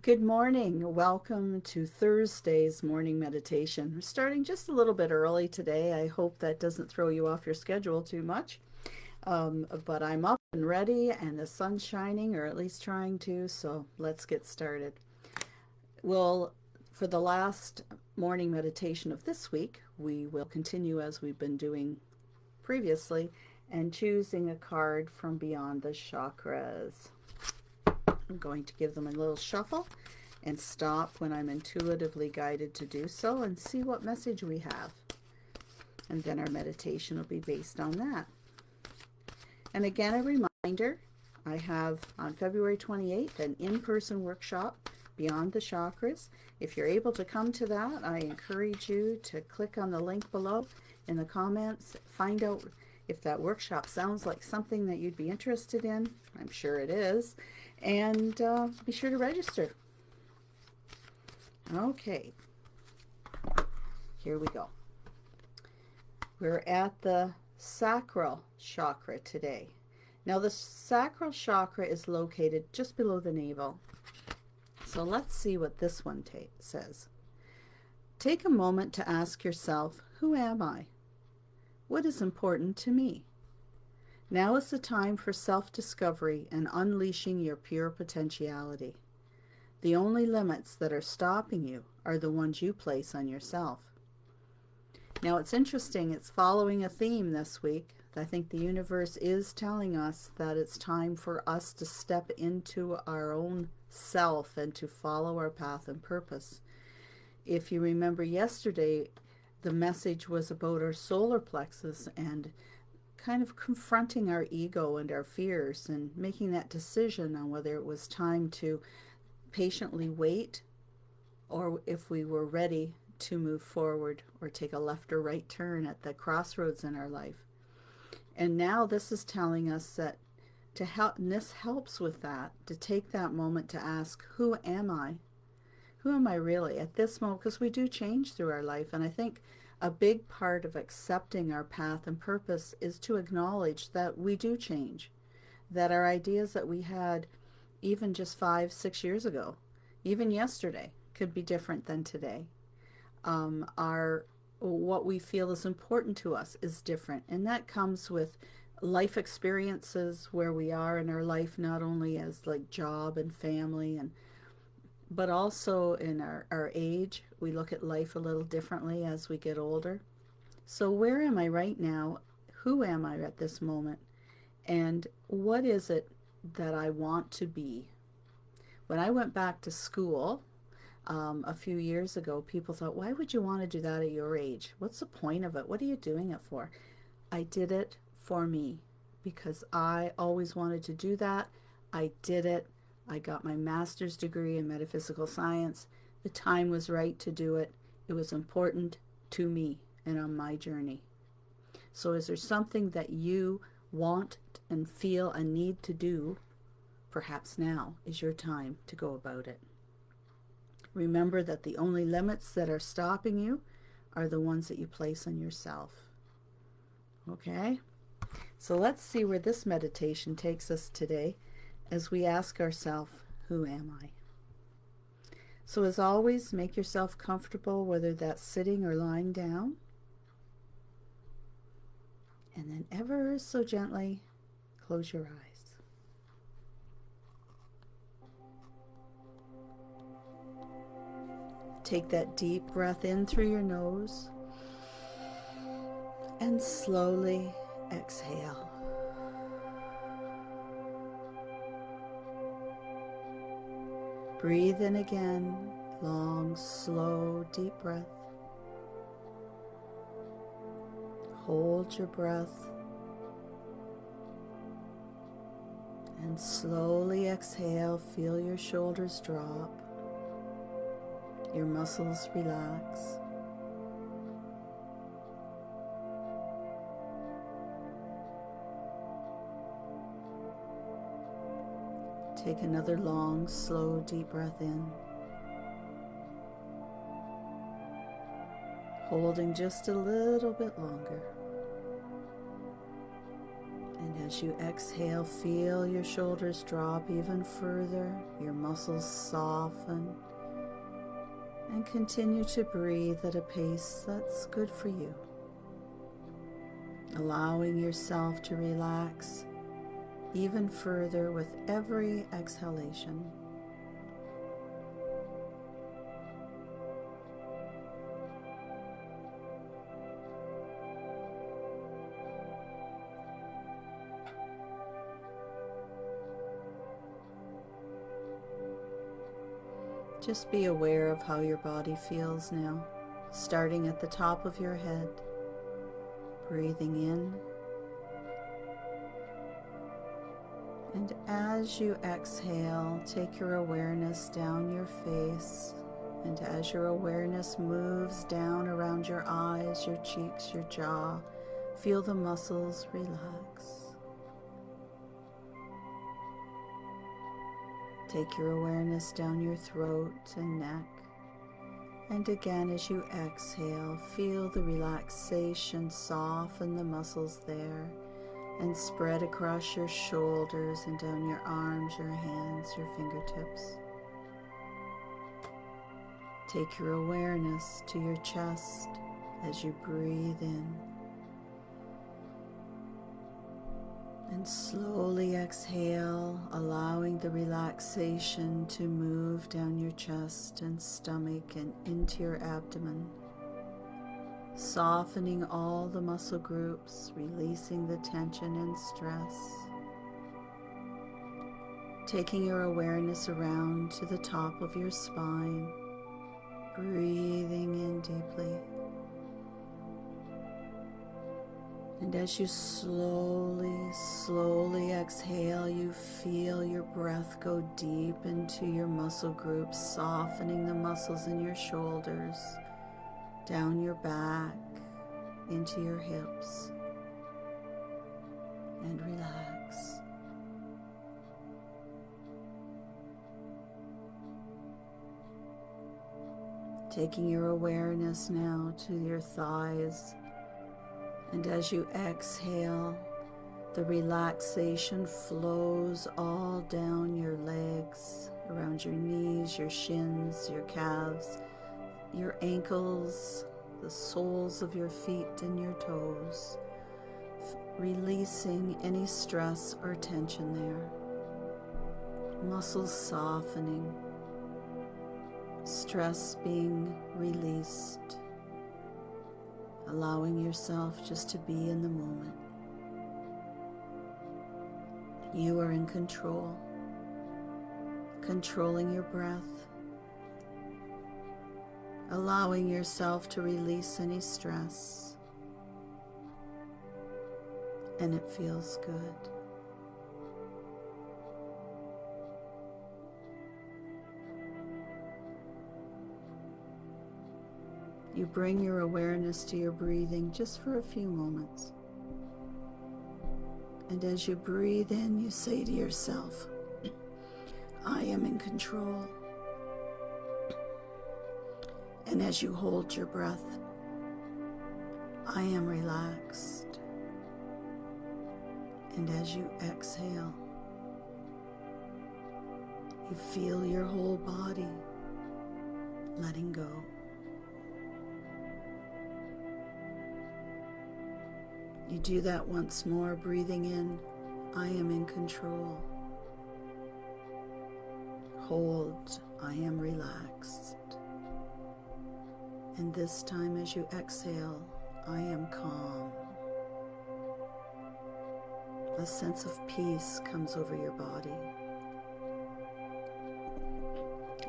Good morning. Welcome to Thursday's morning meditation. We're starting just a little bit early today. I hope that doesn't throw you off your schedule too much. But I'm up and ready and the sun's shining, or at least trying to, so let's get started. For the last morning meditation of this week, we will continue as we've been doing previously and choosing a card from Beyond the Chakras. I'm going to give them a little shuffle and stop when I'm intuitively guided to do so and see what message we have. And then our meditation will be based on that. And again, a reminder, I have on February 28th an in-person workshop, Beyond the Chakras. If you're able to come to that, I encourage you to click on the link below in the comments, find out if that workshop sounds like something that you'd be interested in. I'm sure it is. And be sure to register. Okay, here we go. We're at the sacral chakra today. Now the sacral chakra is located just below the navel. So let's see what this one says. Take a moment to ask yourself, who am I? What is important to me? Now is the time for self-discovery and unleashing your pure potentiality. The only limits that are stopping you are the ones you place on yourself. Now it's interesting, it's following a theme this week. I think the universe is telling us that it's time for us to step into our own self and to follow our path and purpose. If you remember yesterday, the message was about our solar plexus and kind of confronting our ego and our fears and making that decision on whether it was time to patiently wait or if we were ready to move forward or take a left or right turn at the crossroads in our life. And now this is telling us that to help, and this helps with that, to take that moment to ask, who am I? Who am I really at this moment? Because we do change through our life, and I think a big part of accepting our path and purpose is to acknowledge that we do change, that our ideas that we had even just 5-6 years ago, even yesterday, could be different than today. What we feel is important to us is different, and that comes with life experiences where we are in our life, not only as like job and family but also in our age. We look at life a little differently as we get older. So where am I right now? Who am I at this moment? And what is it that I want to be? When I went back to school a few years ago, people thought, why would you want to do that at your age? What's the point of it? What are you doing it for? I did it for me because I always wanted to do that. I did it. I got my master's degree in metaphysical science. The time was right to do it. It was important to me and on my journey. So is there something that you want and feel a need to do? Perhaps now is your time to go about it. Remember that the only limits that are stopping you are the ones that you place on yourself. Okay? So let's see where this meditation takes us today as we ask ourselves, who am I? So as always, make yourself comfortable, whether that's sitting or lying down. And then ever so gently, close your eyes. Take that deep breath in through your nose and slowly exhale. Breathe in again, long, slow, deep breath. Hold your breath and slowly exhale. Feel your shoulders drop, your muscles relax. Take another long, slow, deep breath in, holding just a little bit longer. And And as you exhale, feel your shoulders drop even further, your muscles soften, and continue to breathe at a pace that's good for you. Allowing yourself to relax even further with every exhalation. Just be aware of how your body feels now, starting at the top of your head, breathing in, and as you exhale, take your awareness down your face, and as your awareness moves down around your eyes, your cheeks, your jaw, feel the muscles relax. Take your awareness down your throat and neck. And again, as you exhale, feel the relaxation soften the muscles there and spread across your shoulders and down your arms, your hands, your fingertips. Take your awareness to your chest as you breathe in. And slowly exhale, allowing the relaxation to move down your chest and stomach and into your abdomen, softening all the muscle groups, releasing the tension and stress. Taking your awareness around to the top of your spine, breathing in deeply. And as you slowly exhale, you feel your breath go deep into your muscle groups, softening the muscles in your shoulders, down your back, into your hips, and relax. Taking your awareness now to your thighs. And as you exhale, the relaxation flows all down your legs, around your knees, your shins, your calves, your ankles, the soles of your feet and your toes, releasing any stress or tension there. Muscles softening, stress being released. Allowing yourself just to be in the moment. You are in control, controlling your breath, allowing yourself to release any stress, and it feels good. You bring your awareness to your breathing just for a few moments. And as you breathe in, you say to yourself, I am in control. And as you hold your breath, I am relaxed. And as you exhale, you feel your whole body letting go. You do that once more, breathing in, I am in control. Hold, I am relaxed. And this time as you exhale, I am calm. A sense of peace comes over your body.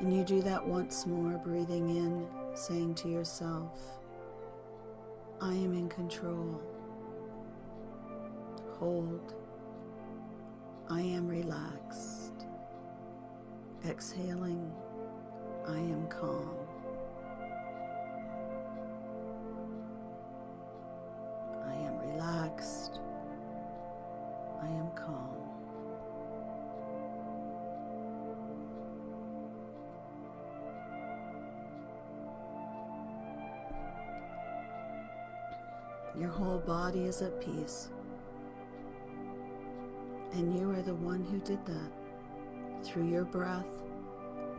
And you do that once more, breathing in, saying to yourself, I am in control. Hold, I am relaxed. Exhaling, I am calm. I am relaxed. I am calm. Your whole body is at peace. And you are the one who did that through your breath,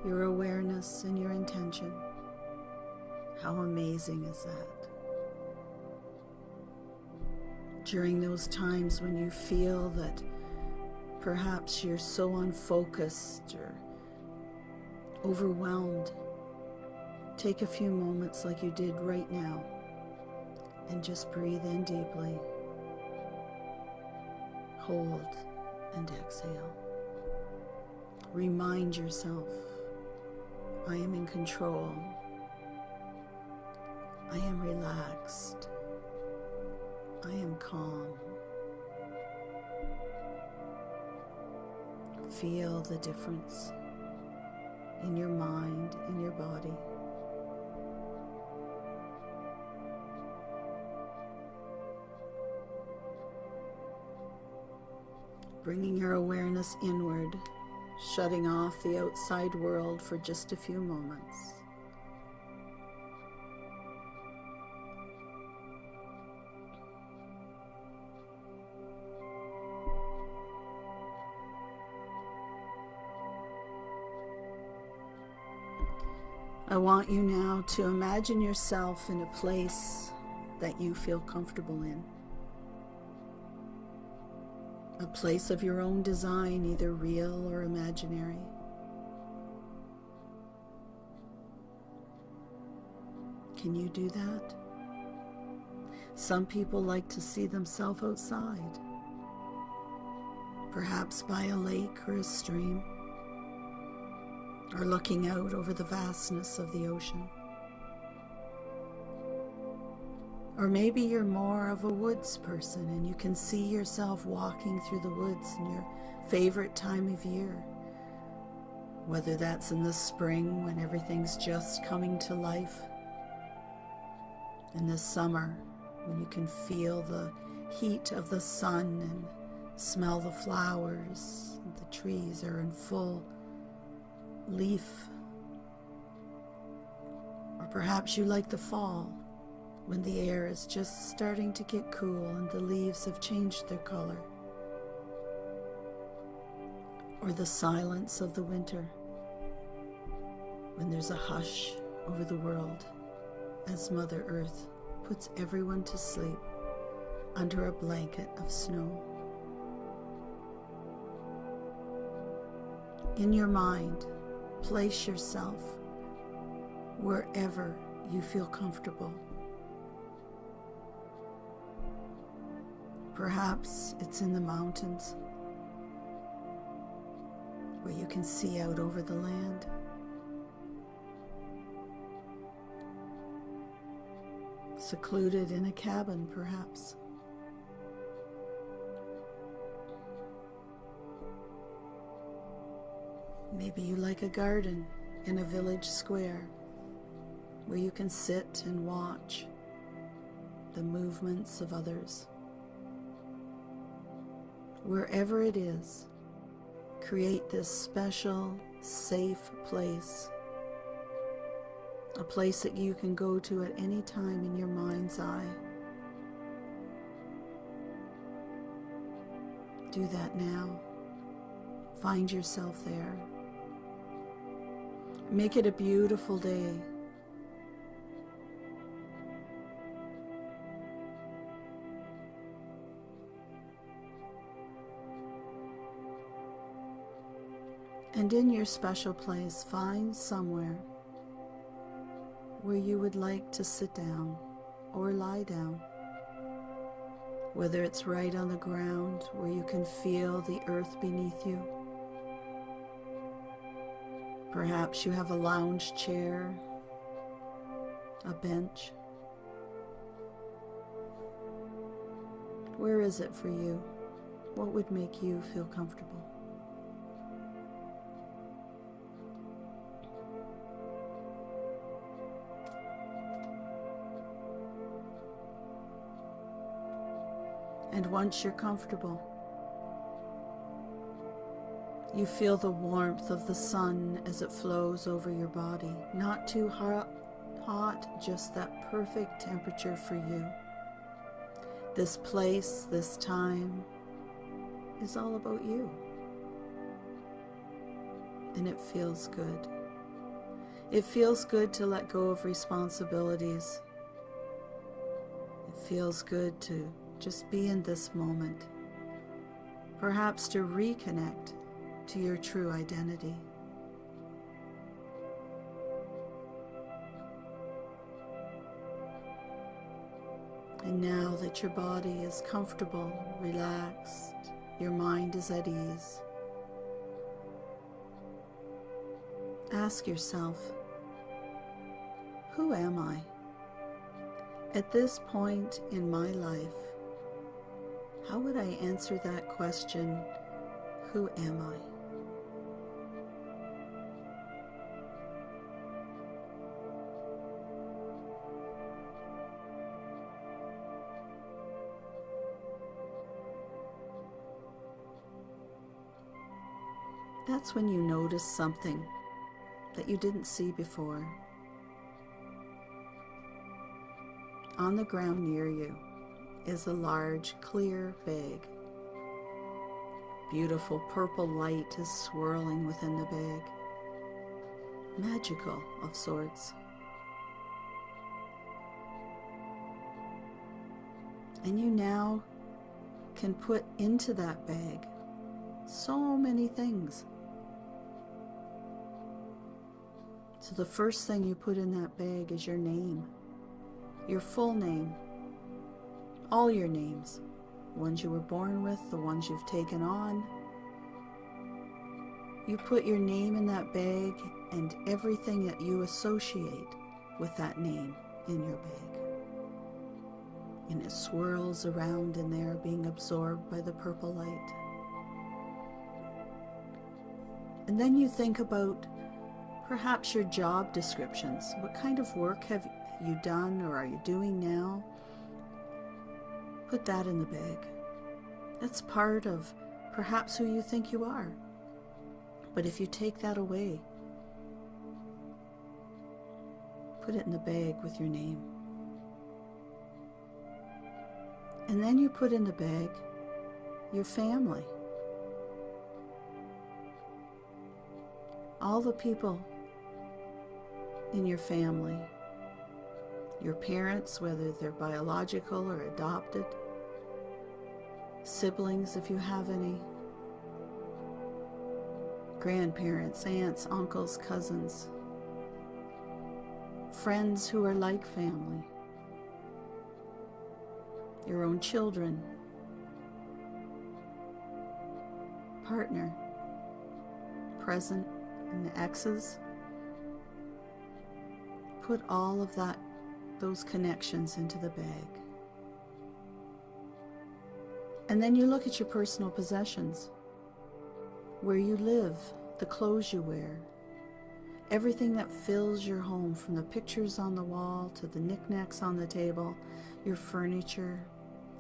your awareness, and your intention. How amazing is that? During those times when you feel that perhaps you're so unfocused or overwhelmed, take a few moments like you did right now and just breathe in deeply. Hold and exhale. Remind yourself, I am in control. I am relaxed. I am calm. Feel the difference in your mind, in your body. Bringing your awareness inward, shutting off the outside world for just a few moments. I want you now to imagine yourself in a place that you feel comfortable in. A place of your own design, either real or imaginary. Can you do that? Some people like to see themselves outside, perhaps by a lake or a stream, or looking out over the vastness of the ocean. Or maybe you're more of a woods person and you can see yourself walking through the woods in your favorite time of year. Whether that's in the spring when everything's just coming to life, in the summer when you can feel the heat of the sun and smell the flowers, the trees are in full leaf. Or perhaps you like the fall, when the air is just starting to get cool and the leaves have changed their color. Or the silence of the winter, when there's a hush over the world as Mother Earth puts everyone to sleep under a blanket of snow. In your mind, place yourself wherever you feel comfortable. Perhaps it's in the mountains, where you can see out over the land. Secluded in a cabin, perhaps. Maybe you like a garden in a village square, where you can sit and watch the movements of others. Wherever it is, create this special, safe place. A place that you can go to at any time in your mind's eye. Do that now. Find yourself there. Make it a beautiful day. And in your special place, find somewhere where you would like to sit down or lie down. Whether it's right on the ground where you can feel the earth beneath you. Perhaps you have a lounge chair, a bench. Where is it for you? What would make you feel comfortable? And once you're comfortable, you feel the warmth of the sun as it flows over your body. Not too hot, just that perfect temperature for you. This place, this time, is all about you. And it feels good. It feels good to let go of responsibilities. It feels good to just be in this moment. Perhaps to reconnect to your true identity. And now that your body is comfortable, relaxed, your mind is at ease, ask yourself, who am I? At this point in my life, how would I answer that question, who am I? That's when you notice something that you didn't see before. On the ground near you is a large, clear bag. Beautiful purple light is swirling within the bag. Magical of sorts. And you now can put into that bag so many things. So the first thing you put in that bag is your name, your full name, all your names, the ones you were born with, the ones you've taken on. You put your name in that bag and everything that you associate with that name in your bag. And it swirls around in there, being absorbed by the purple light. And then you think about perhaps your job descriptions. What kind of work have you done or are you doing now? Put that in the bag. That's part of perhaps who you think you are. But if you take that away, put it in the bag with your name. And then you put in the bag your family. All the people in your family, your parents, whether they're biological or adopted, siblings if you have any, grandparents, aunts, uncles, cousins, friends who are like family, your own children, partner, present, and the exes. Put all of those connections into the bag. And then you look at your personal possessions, where you live, the clothes you wear, everything that fills your home, from the pictures on the wall to the knickknacks on the table, your furniture,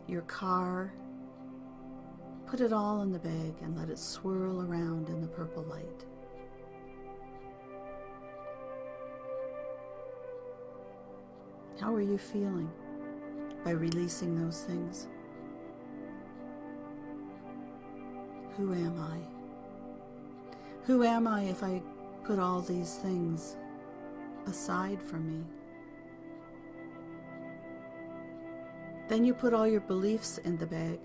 your car. Put it all in the bag and let it swirl around in the purple light. How are you feeling by releasing those things? Who am I? Who am I if I put all these things aside from me? Then you put all your beliefs in the bag.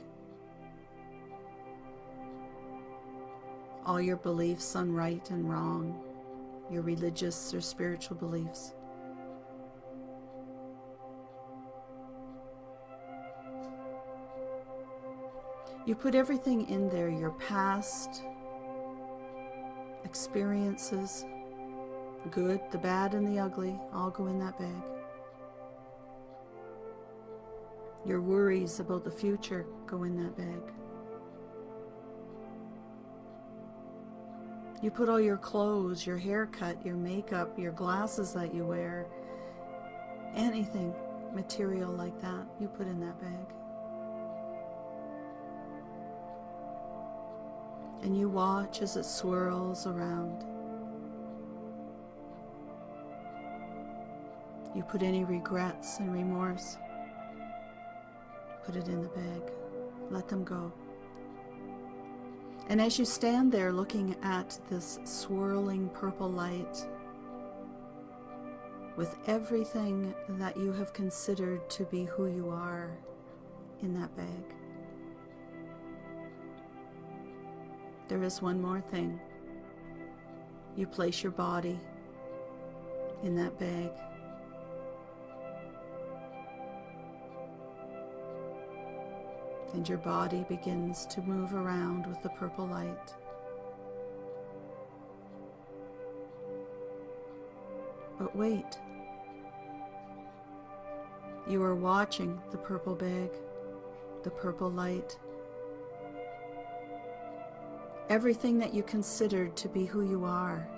All your beliefs on right and wrong, your religious or spiritual beliefs. You put everything in there, your past experiences, good, the bad, and the ugly, all go in that bag. Your worries about the future go in that bag. You put all your clothes, your haircut, your makeup, your glasses that you wear, anything material like that, you put in that bag. And you watch as it swirls around. You put any regrets and remorse, put it in the bag. Let them go. And as you stand there looking at this swirling purple light, with everything that you have considered to be who you are in that bag, there is one more thing. You place your body in that bag. And your body begins to move around with the purple light. But wait. You are watching the purple bag, the purple light. Everything that you considered to be who you are,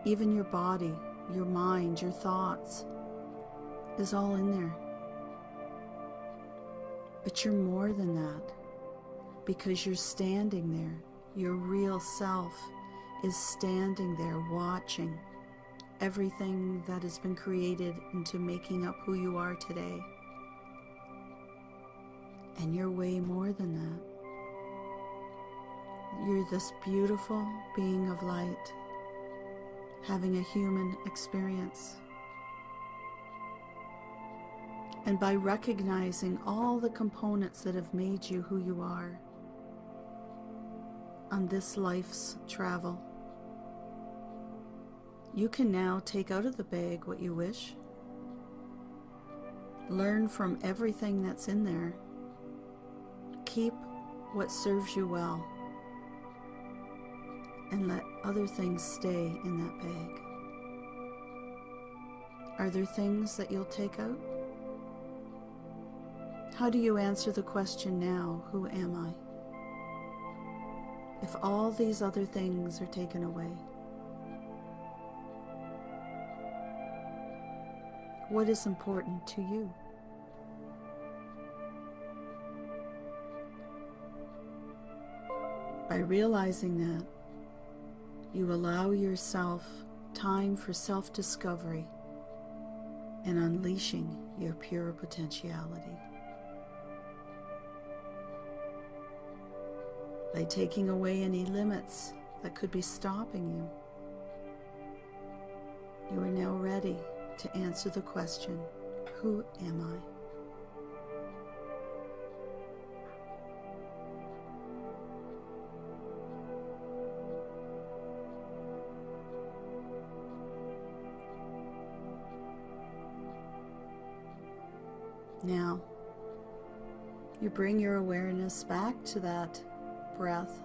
even your body, your mind, your thoughts, is all in there. But you're more than that, because you're standing there. Your real self is standing there watching everything that has been created into making up who you are today. And you're way more than that. You're this beautiful being of light, having a human experience. And by recognizing all the components that have made you who you are on this life's travel, you can now take out of the bag what you wish, learn from everything that's in there, keep what serves you well, and let other things stay in that bag. Are there things that you'll take out? How do you answer the question now, who am I? If all these other things are taken away, what is important to you? By realizing that, you allow yourself time for self-discovery and unleashing your pure potentiality. By taking away any limits that could be stopping you, you are now ready to answer the question, who am I? Now, you bring your awareness back to that breath.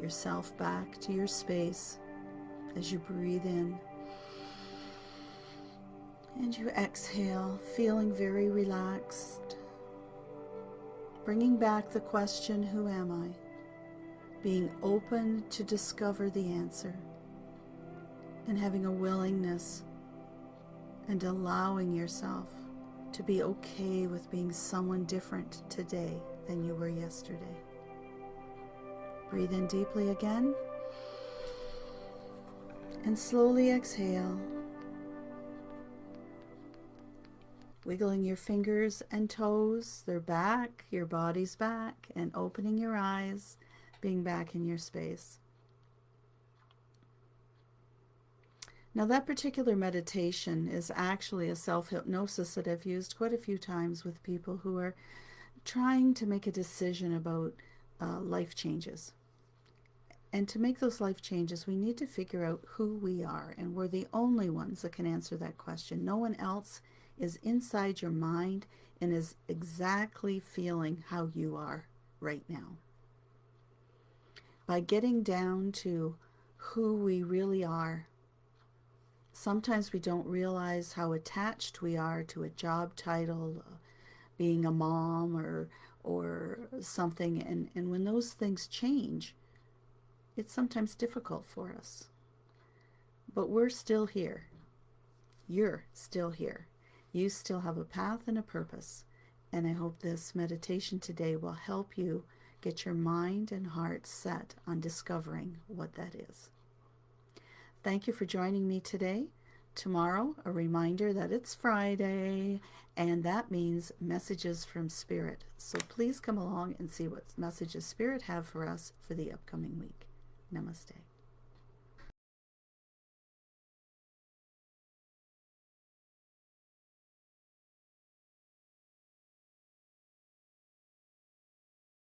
Yourself back to your space as you breathe in. And you exhale, feeling very relaxed. Bringing back the question, who am I? Being open to discover the answer. And having a willingness and allowing yourself to be okay with being someone different today than you were yesterday. Breathe in deeply again. And slowly exhale. Wiggling your fingers and toes, they're back, your body's back, and opening your eyes, being back in your space. Now that particular meditation is actually a self-hypnosis that I've used quite a few times with people who are trying to make a decision about life changes. And to make those life changes, we need to figure out who we are, and we're the only ones that can answer that question. No one else is inside your mind and is exactly feeling how you are right now. By getting down to who we really are, sometimes we don't realize how attached we are to a job title, being a mom or something. And when those things change, it's sometimes difficult for us. But we're still here. You're still here. You still have a path and a purpose. And I hope this meditation today will help you get your mind and heart set on discovering what that is. Thank you for joining me today. tomorrow, a reminder that it's Friday, and that means messages from Spirit. So please come along and see what messages Spirit have for us for the upcoming week. Namaste.